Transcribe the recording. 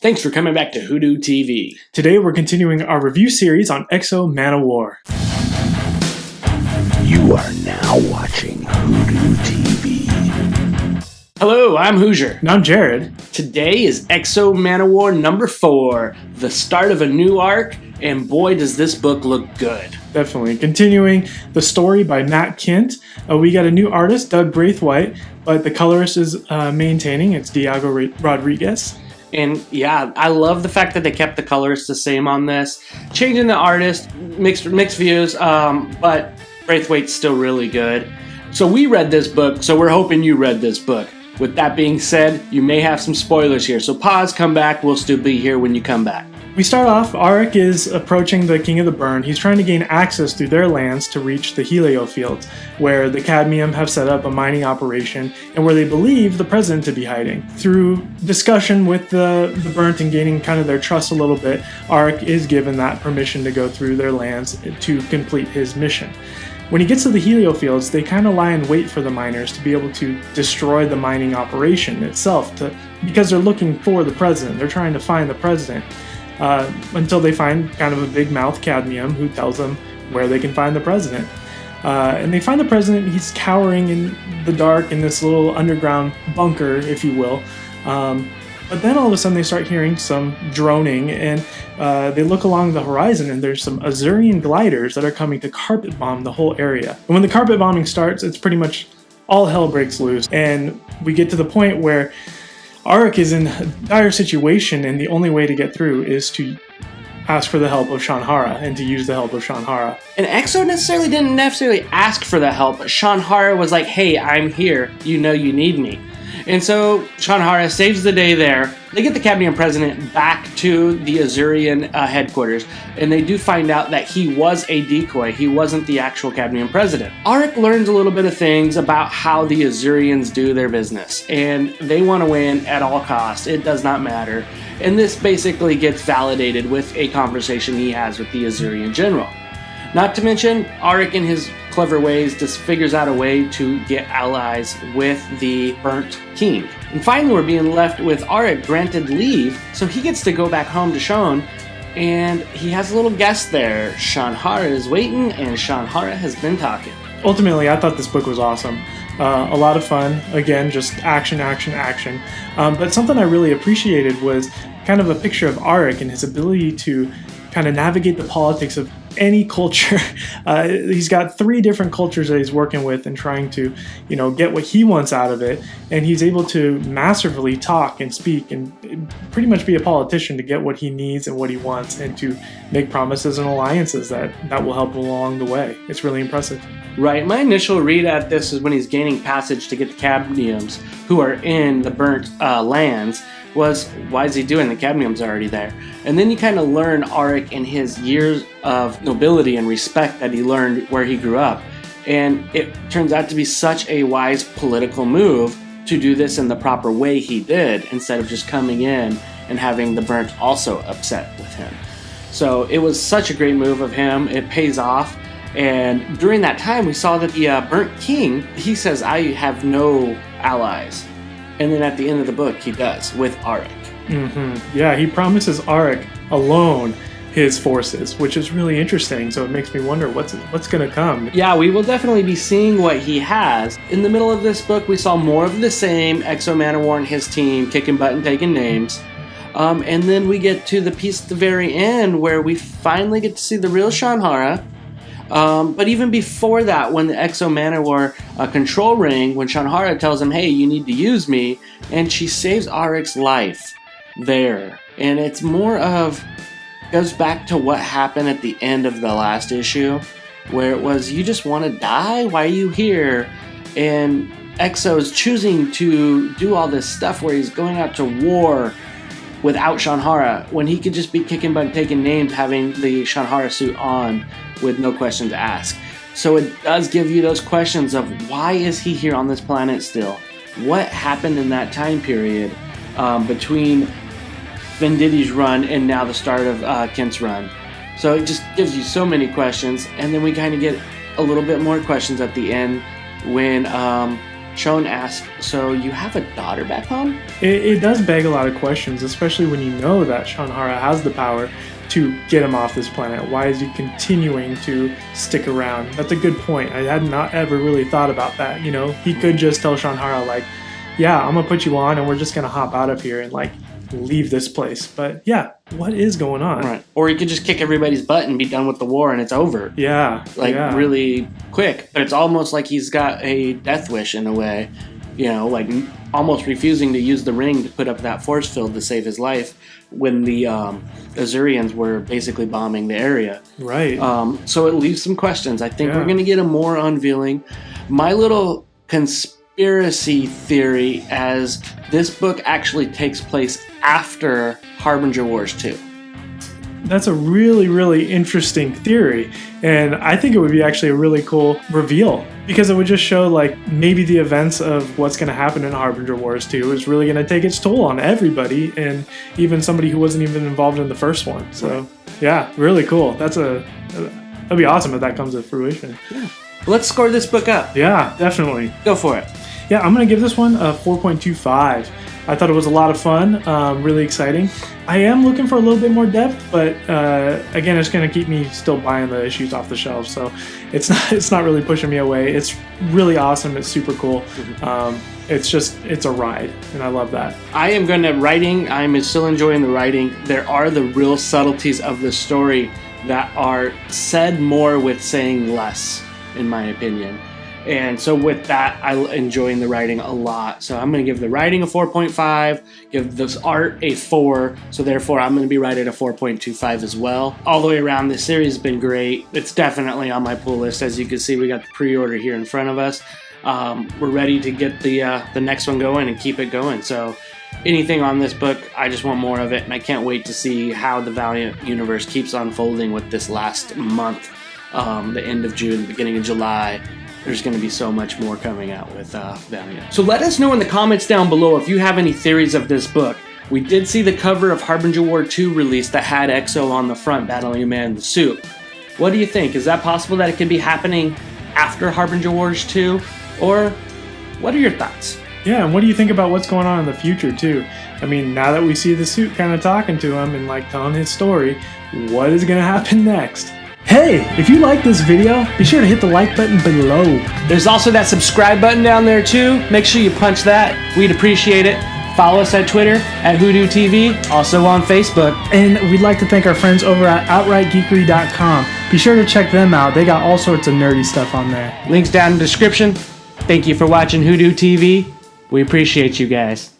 Thanks for coming back to WhoDooTV. Today we're continuing our review series on Exo Manowar. You are now watching WhoDooTV. Hello, I'm Hoosier. And I'm Jared. Today is Exo Manowar number 4, the start of a new arc, and boy does this book look good. Definitely. Continuing the story by Matt Kindt. We got a new artist, Doug Braithwaite, but the colorist is maintaining. It's Diego Rodriguez. And yeah, I love the fact that they kept the colors the same on this. Changing the artist, mixed views, but Braithwaite's still really good. So we read this book, so we're hoping you read this book. With that being said, you may have some spoilers here, so pause, come back, we'll still be here when you come back. We start off, Aric is approaching the King of the Burn. He's trying to gain access through their lands to reach the Helio fields, where the Cadmium have set up a mining operation and where they believe the president to be hiding. Through discussion with the Burnt and gaining kind of their trust a little bit, Aric is given that permission to go through their lands to complete his mission. When he gets to the Helio fields, they kind of lie in wait for the miners to be able to destroy the mining operation itself because they're looking for the president. They're trying to find the president. Until they find kind of a big mouth Cadmium who tells them where they can find the president. And they find the president. He's cowering in the dark in this little underground bunker, if you will. But then all of a sudden they start hearing some droning, and they look along the horizon, and there's some Azurian gliders that are coming to carpet bomb the whole area. And when the carpet bombing starts, it's pretty much all hell breaks loose. And we get to the point where Aric is in a dire situation, and the only way to get through is to ask for the help of Shanhara and to use the help of Shanhara. And Exo didn't necessarily ask for the help, but Shanhara was like, hey, I'm here, you know you need me. And so Shanhara saves the day there. They get the Cadmium president back to the Azurian headquarters, and they do find out that he was a decoy. He wasn't the actual Cadmium president. Aric learns a little bit of things about how the Azurians do their business, and they want to win at all costs. It does not matter. And this basically gets validated with a conversation he has with the Azurian general. Not to mention, Aric in his clever ways just figures out a way to get allies with the Burnt King. And finally we're being left with Aric granted leave, so he gets to go back home to Shon, and he has a little guest there. Shanhara is waiting, and Shanhara has been talking. Ultimately, I thought this book was awesome. A lot of fun. Again, just action. But something I really appreciated was kind of a picture of Aric and his ability to kind of navigate the politics of any culture. He's got 3 different cultures that he's working with and trying to, get what he wants out of it. And he's able to masterfully talk and speak and pretty much be a politician to get what he needs and what he wants, and to make promises and alliances that will help him along the way. It's really impressive. Right. My initial read at this is when he's gaining passage to get the Cadmiums who are in the Burnt lands was, why is he doing? The Cadmium's already there. And then you kind of learn Aric in his years of nobility and respect that he learned where he grew up. And it turns out to be such a wise political move to do this in the proper way he did, instead of just coming in and having the Burnt also upset with him. So it was such a great move of him. It pays off. And during that time, we saw that the Burnt King, he says, I have no allies. And then at the end of the book, he does, with Aric. Mm-hmm. Yeah, he promises Aric alone his forces, which is really interesting. So it makes me wonder what's going to come. Yeah, we will definitely be seeing what he has. In the middle of this book, we saw more of the same. Exo Manowar and his team kicking butt and taking names. And then we get to the piece at the very end where we finally get to see the real Shanhara. But even before that, when the Exo Manowar control ring, when Shanhara tells him, hey, you need to use me, and she saves Aric's life there. And it's more of, goes back to what happened at the end of the last issue, where it was, you just want to die? Why are you here? And Exo's choosing to do all this stuff where he's going out to war without Shanhara, when he could just be kicking butt and taking names, having the Shanhara suit on with no question to ask. So it does give you those questions of, why is he here on this planet still? What happened in that time period between Venditti's run and now the start of Kindt's run? So it just gives you so many questions, and then we kind of get a little bit more questions at the end when Shone asks, so you have a daughter back home? It does beg a lot of questions, especially when you know that Shanhara has the power to get him off this planet. Why is he continuing to stick around? That's a good point. I had not ever really thought about that. You know, he could just tell Shanhara, like, yeah, I'm gonna put you on and we're just gonna hop out of here and like leave this place. But yeah, what is going on? Right. Or he could just kick everybody's butt and be done with the war and it's over. Yeah. Like really quick. But it's almost like he's got a death wish in a way, you know, like almost refusing to use the ring to put up that force field to save his life when the Azurians were basically bombing the area. Right. So it leaves some questions. I think we're going to get a more unveiling. My little conspiracy theory as this book actually takes place after Harbinger Wars 2. That's a really, really interesting theory. And I think it would be actually a really cool reveal because it would just show like maybe the events of what's going to happen in Harbinger Wars 2 is really going to take its toll on everybody and even somebody who wasn't even involved in the first one. So yeah, really cool. That'd be awesome if that comes to fruition. Yeah. Let's score this book up. Yeah, definitely. Go for it. Yeah, I'm going to give this one a 4.25. I thought it was a lot of fun, really exciting. I am looking for a little bit more depth, but again, it's going to keep me still buying the issues off the shelf, so it's not really pushing me away. It's really awesome. It's super cool. It's a ride, and I love that. I am going to writing. I'm still enjoying the writing. There are the real subtleties of the story that are said more with saying less, in my opinion. And so with that, I'm enjoying the writing a lot. So I'm going to give the writing a 4.5, give this art a 4. So therefore, I'm going to be right at a 4.25 as well. All the way around, this series has been great. It's definitely on my pull list. As you can see, we got the pre-order here in front of us. We're ready to get the next one going and keep it going. So anything on this book, I just want more of it. And I can't wait to see how the Valiant universe keeps unfolding with this last month, the end of June, beginning of July. There's going to be so much more coming out with Valiant. So let us know in the comments down below if you have any theories of this book. We did see the cover of Harbinger War 2 released that had Exo on the front battling a man in the suit. What do you think? Is that possible that it could be happening after Harbinger Wars 2? Or what are your thoughts? Yeah, and what do you think about what's going on in the future too? I mean, now that we see the suit kind of talking to him and like telling his story, what is going to happen next? Hey, if you like this video, be sure to hit the like button below. There's also that subscribe button down there too. Make sure you punch that. We'd appreciate it. Follow us at Twitter at WhoDooTV, also on Facebook. And we'd like to thank our friends over at OutrightGeekery.com. Be sure to check them out. They got all sorts of nerdy stuff on there. Links down in the description. Thank you for watching WhoDooTV. We appreciate you guys.